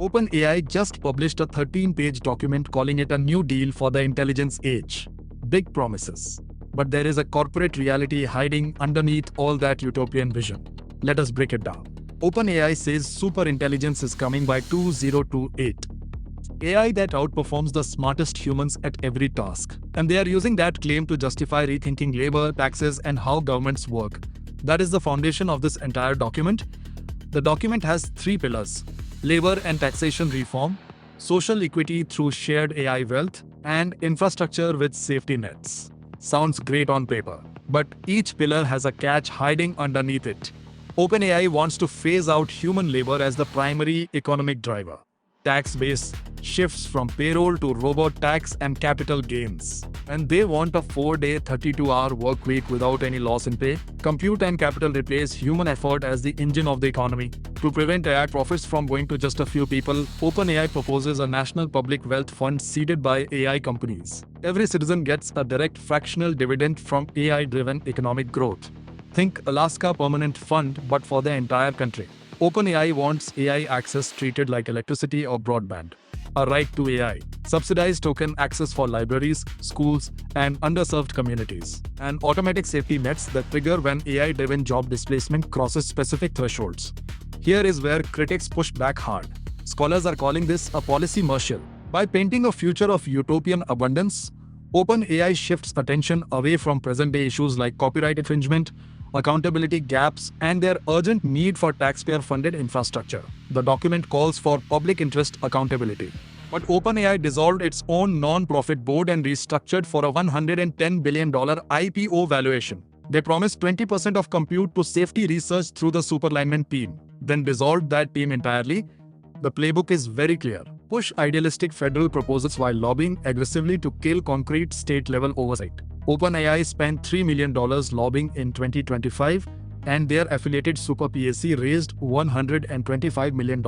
OpenAI just published a 13-page document calling it a new deal for the intelligence age. Big promises. But there is a corporate reality hiding underneath all that utopian vision. Let us break it down. OpenAI says superintelligence is coming by 2028. AI that outperforms the smartest humans at every task. And they are using that claim to justify rethinking labor, taxes, and how governments work. That is the foundation of this entire document. The document has 3 pillars: labor and taxation reform, social equity through shared AI wealth, and infrastructure with safety nets. Sounds great on paper, but each pillar has a catch hiding underneath it. OpenAI wants to phase out human labor as the primary economic driver. Tax base shifts from payroll to robot tax and capital gains. And they want a 4-day, 32-hour work week without any loss in pay. Compute and capital replace human effort as the engine of the economy. To prevent AI profits from going to just a few people, OpenAI proposes a national public wealth fund seeded by AI companies. Every citizen gets a direct fractional dividend from AI-driven economic growth. Think Alaska Permanent Fund, but for the entire country. OpenAI wants AI access treated like electricity or broadband. A right to AI, subsidized token access for libraries, schools, and underserved communities, and automatic safety nets that trigger when AI-driven job displacement crosses specific thresholds. Here is where critics push back hard. Scholars are calling this a policymercial. By painting a future of utopian abundance, OpenAI shifts attention away from present-day issues like copyright infringement, accountability gaps, and their urgent need for taxpayer-funded infrastructure. The document calls for public interest accountability. But OpenAI dissolved its own non-profit board and restructured for a $110 billion IPO valuation. They promised 20% of compute to safety research through the superlineman team, then dissolved that team entirely. The playbook is very clear. Push idealistic federal proposals while lobbying aggressively to kill concrete state-level oversight. OpenAI spent $3 million lobbying in 2025, and their affiliated Super PAC raised $125 million.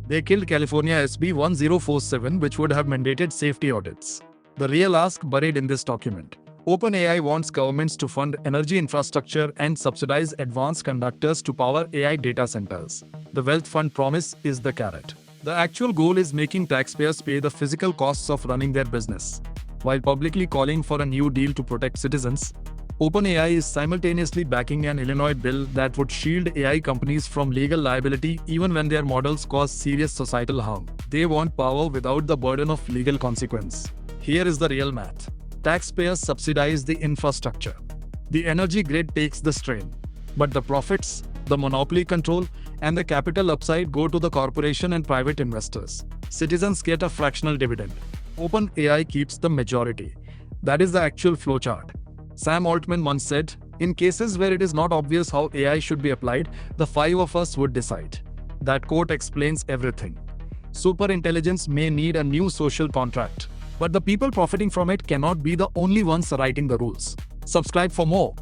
They killed California SB 1047, which would have mandated safety audits. The real ask buried in this document. OpenAI wants governments to fund energy infrastructure and subsidize advanced conductors to power AI data centers. The wealth fund promise is the carrot. The actual goal is making taxpayers pay the physical costs of running their business. While publicly calling for a new deal to protect citizens, OpenAI is simultaneously backing an Illinois bill that would shield AI companies from legal liability even when their models cause serious societal harm. They want power without the burden of legal consequence. Here is the real math. Taxpayers subsidize the infrastructure. The energy grid takes the strain. But the profits, the monopoly control, and the capital upside go to the corporation and private investors. Citizens get a fractional dividend. OpenAI keeps the majority. That is the actual flowchart. Sam Altman once said, "In cases where it is not obvious how AI should be applied, the 5 of us would decide." That quote explains everything. Superintelligence may need a new social contract, but the people profiting from it cannot be the only ones writing the rules. Subscribe for more.